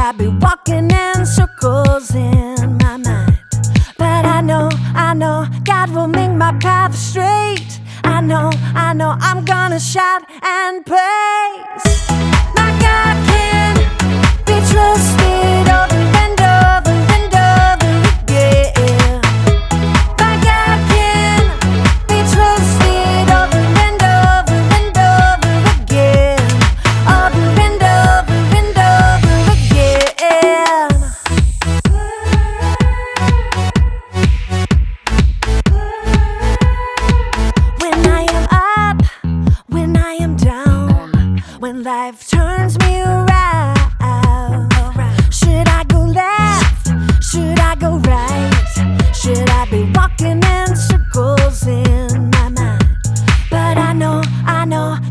I be walking in circles in my mind? But I know God will make my path straight. I know I'm gonna shout and praise. My God can be trusted over and over and over again. My God can be trusted over and over and over again. Over and over and over again. When I am up, when I am down, when life turns me around, should I go left? Should I go right? Should I be walking in circles in my mind? But I know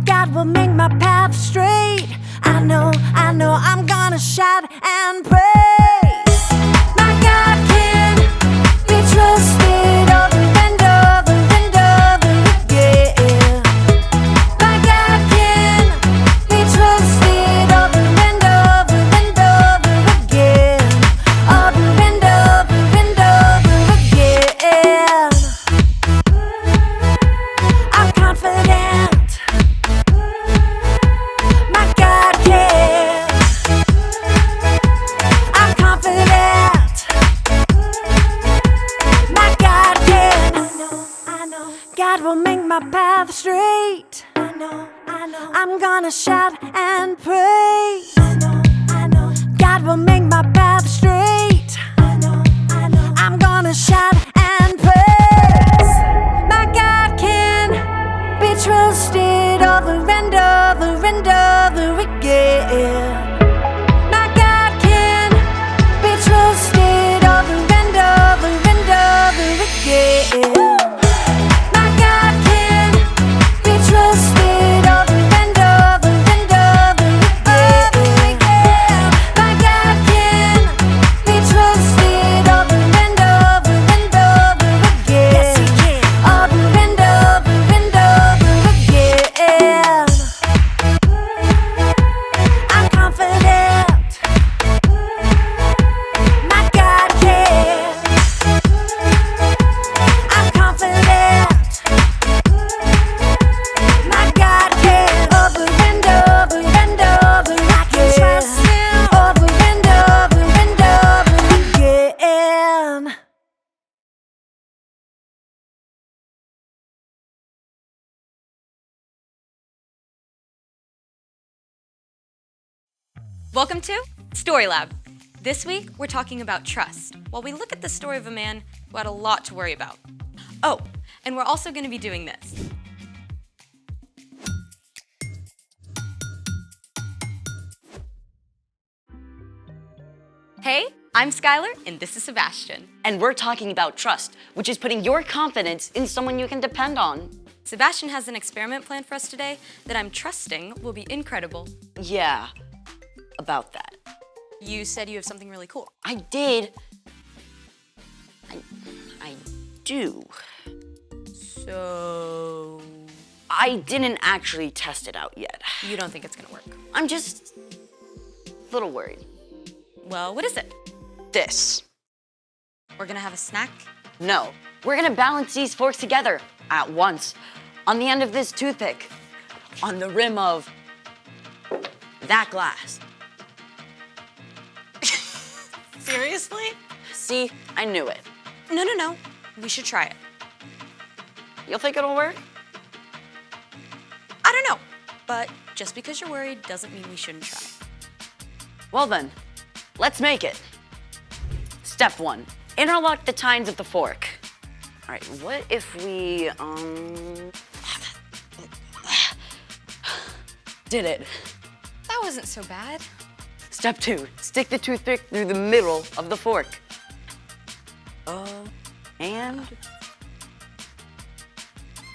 God will make my path straight. I know I'm gonna shout and praise. My God can be trusted over and over and over again. My God can be trusted over and over and over again. Over and over and over again. I'm confident. My God can. I'm confident. My God can. I know. God will make my path straight. I know. I'm gonna shout and praise. I know. God will make my path straight. I know. I'm gonna shout and praise. My God can be trusted over and over and over again. My God can be trusted over and over and over again. My God can be trusted over and over and over again. My God can be trusted over and over and over again. Yes, He can. Over and over and over again. I'm confident. My God can. I'm confident. My God can. Over and over and over I can trust Him. Over and over and over again. Welcome to Story Lab. This week, we're talking about trust, while we look at the story of a man who had a lot to worry about. Oh, and we're also going to be doing this. Hey, I'm Skylar, and this is Sebastian. And we're talking about trust, which is putting your confidence in someone you can depend on. Sebastian has an experiment planned for us today that I'm trusting will be incredible. Yeah, about that. You said you have something really cool. I did. I do. So, I didn't actually test it out yet. you don't think it's gonna work? I'm just a little worried. Well, what is it? This. We're gonna have a snack? No, we're gonna balance these forks together at once on the end of this toothpick, on the rim of that glass. Seriously? See, I knew it. No. We should try it. You'll think it'll work? I don't know, but just because you're worried doesn't mean we shouldn't try. Well then, let's make it. Step 1, interlock the tines of the fork. All right, what if we, did it. That wasn't so bad. Step 2, stick the toothpick through the middle of the fork. And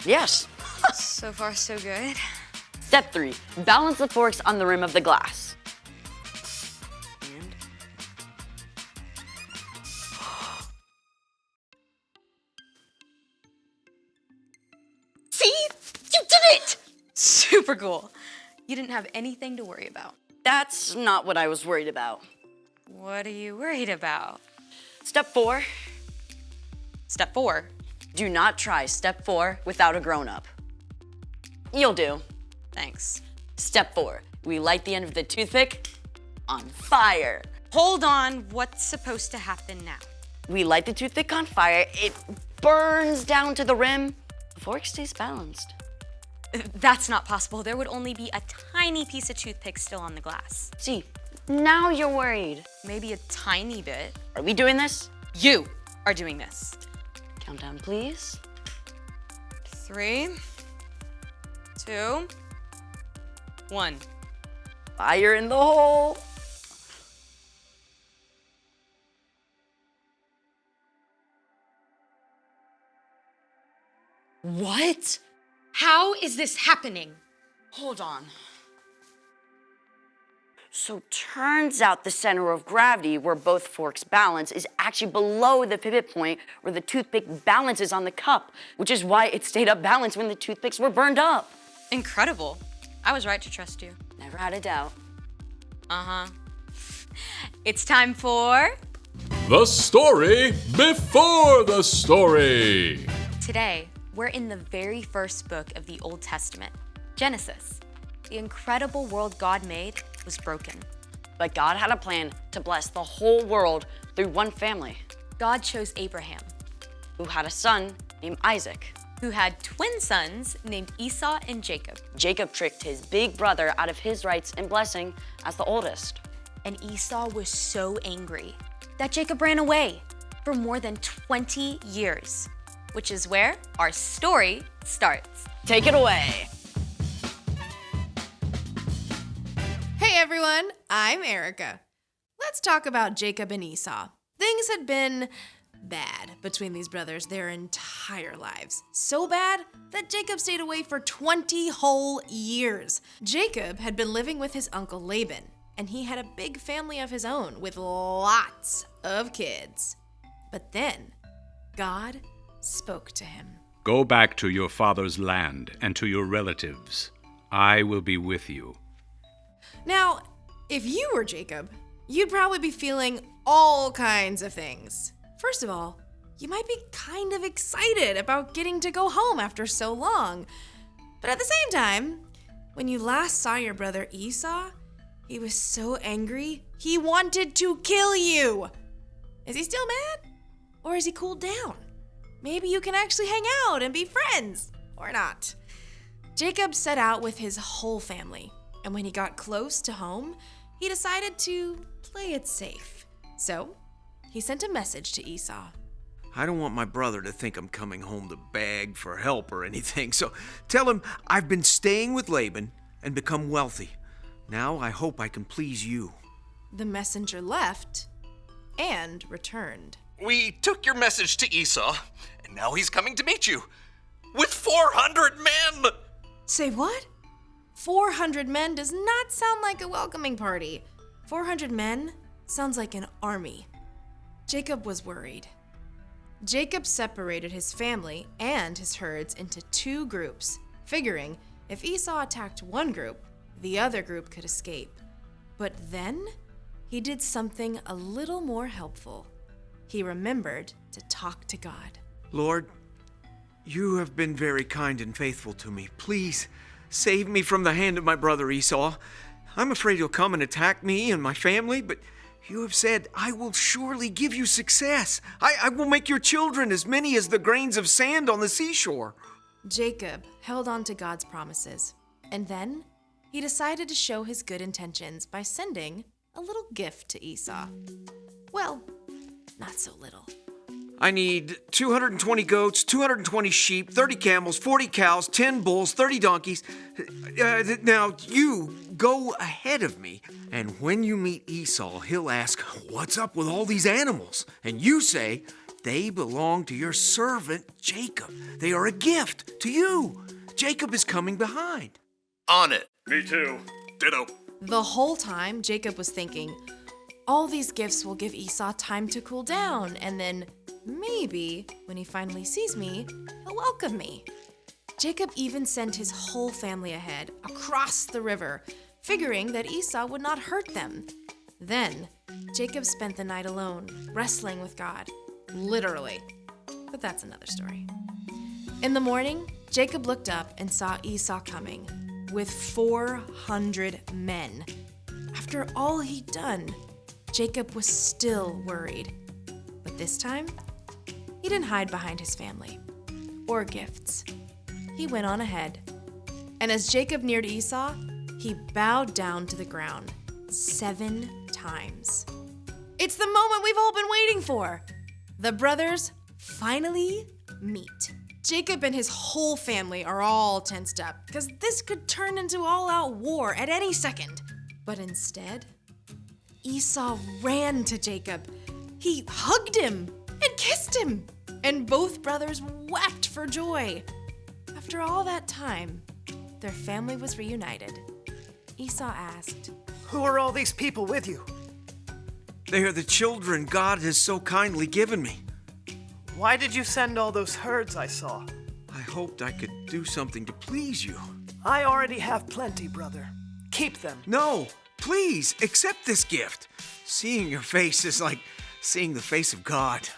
yes. So far, so good. Step 3, balance the forks on the rim of the glass. And See? You did it! Super cool. You didn't have anything to worry about. that's not what I was worried about. What are you worried about? Step 4, Step 4. do not try step 4 without a grown-up. You'll do. Thanks. Step 4, we light the end of the toothpick on fire. Hold on, what's supposed to happen now? We light the toothpick on fire, it burns down to the rim. The fork stays balanced. That's not possible. There would only be a tiny piece of toothpick still on the glass. See, now you're worried. Maybe a tiny bit. Are we doing this? You are doing this. Countdown, please. 3, 2, 1. Fire in the hole. What? How is this happening? Hold on. So turns out the center of gravity where both forks balance is actually below the pivot point where the toothpick balances on the cup, which is why it stayed up balanced when the toothpicks were burned up. Incredible. I was right to trust you. Never had a doubt. Uh-huh. It's time for... The story before the story. Today, we're in the very first book of the Old Testament, Genesis. The incredible world God made was broken. But God had a plan to bless the whole world through one family, God chose Abraham, who had a son named Isaac. who had twin sons named Esau and Jacob. Jacob tricked his big brother out of his rights and blessing as the oldest. And Esau was so angry that Jacob ran away for more than 20 years, which is where our story starts. Take it away. Hey everyone, I'm Erica. Let's talk about Jacob and Esau. Things had been bad between these brothers their entire lives. So bad that Jacob stayed away for 20 whole years. Jacob had been living with his uncle Laban, and he had a big family of his own with lots of kids. But then, God spoke to him. Go back to your father's land and to your relatives. I will be with you. Now, if you were Jacob, you'd probably be feeling all kinds of things. First of all, you might be kind of excited about getting to go home after so long. But at the same time, when you last saw your brother Esau, he was so angry, he wanted to kill you. Is he still mad? Or has he cooled down? Maybe you can actually hang out and be friends, or not. Jacob set out with his whole family, and when he got close to home, he decided to play it safe. So, he sent a message to Esau. I don't want my brother to think I'm coming home to beg for help or anything, so tell him I've been staying with Laban and become wealthy. Now I hope I can please you. The messenger left and returned. We took your message to Esau, and now he's coming to meet you. With 400 men! Say what? 400 men does not sound like a welcoming party. 400 men sounds like an army. Jacob was worried. Jacob separated his family and his herds into 2 groups, figuring if Esau attacked one group, the other group could escape. But then he did something a little more helpful. He remembered to talk to God. Lord, you have been very kind and faithful to me. Please save me from the hand of my brother Esau. I'm afraid he'll come and attack me and my family, but you have said, I will surely give you success. I will make your children as many as the grains of sand on the seashore. Jacob held on to God's promises, and then he decided to show his good intentions by sending a little gift to Esau. Well, not so little. I need 220 goats, 220 sheep, 30 camels, 40 cows, 10 bulls, 30 donkeys. Now you go ahead of me, and when you meet Esau, he'll ask, what's up with all these animals? And you say, they belong to your servant Jacob. They are a gift to you. Jacob is coming behind. On it. Me too. Ditto. The whole time, Jacob was thinking, all these gifts will give Esau time to cool down, and then maybe when he finally sees me, he'll welcome me. Jacob even sent his whole family ahead, across the river, figuring that Esau would not hurt them. Then, Jacob spent the night alone, wrestling with God. Literally. But that's another story. In the morning, Jacob looked up and saw Esau coming with 400 men. After all he'd done, Jacob was still worried. But this time, he didn't hide behind his family or gifts. He went on ahead. And as Jacob neared Esau, he bowed down to the ground 7 times. It's the moment we've all been waiting for. The brothers finally meet. Jacob and his whole family are all tensed up because this could turn into all-out war at any second. But instead, Esau ran to Jacob. He hugged him and kissed him, and both brothers wept for joy. After all that time, their family was reunited. Esau asked, Who are all these people with you? They are the children God has so kindly given me. Why did you send all those herds I saw? I hoped I could do something to please you. I already have plenty, brother. Keep them. No, please, accept this gift. Seeing your face is like seeing the face of God.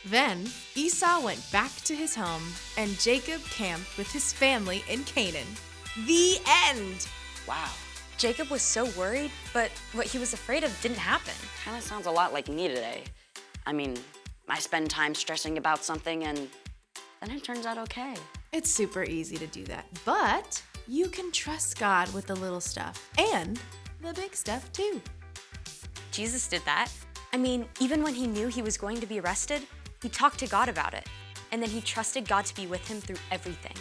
Then Esau went back to his home, and Jacob camped with his family in Canaan. The end. Wow. Jacob was so worried, but what he was afraid of didn't happen. Kind of sounds a lot like me today. I mean, I spend time stressing about something and then it turns out okay. It's super easy to do that, but you can trust God with the little stuff and the big stuff too. Jesus did that. I mean, even when he knew he was going to be arrested, he talked to God about it. And then he trusted God to be with him through everything.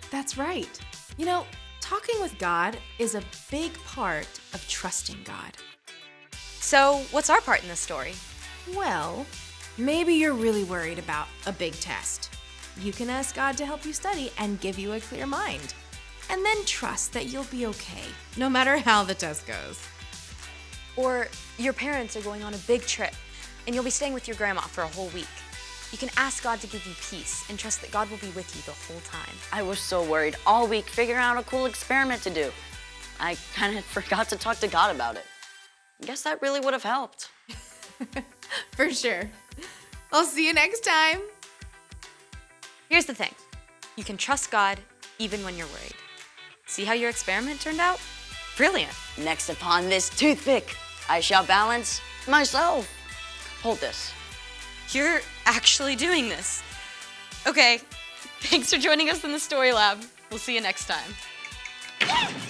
That's right. You know, talking with God is a big part of trusting God. So, what's our part in this story? Well, maybe you're really worried about a big test. You can ask God to help you study and give you a clear mind. And then trust that you'll be okay, no matter how the test goes. Or your parents are going on a big trip, and you'll be staying with your grandma for a whole week. You can ask God to give you peace and trust that God will be with you the whole time. I was so worried all week figuring out a cool experiment to do. I kind of forgot to talk to God about it. I guess that really would have helped. For sure. I'll see you next time. Here's the thing. You can trust God even when you're worried. See how your experiment turned out? Brilliant. Next upon this toothpick, I shall balance myself. Hold this. You're actually doing this. Okay, thanks for joining us in the Story Lab. We'll see you next time.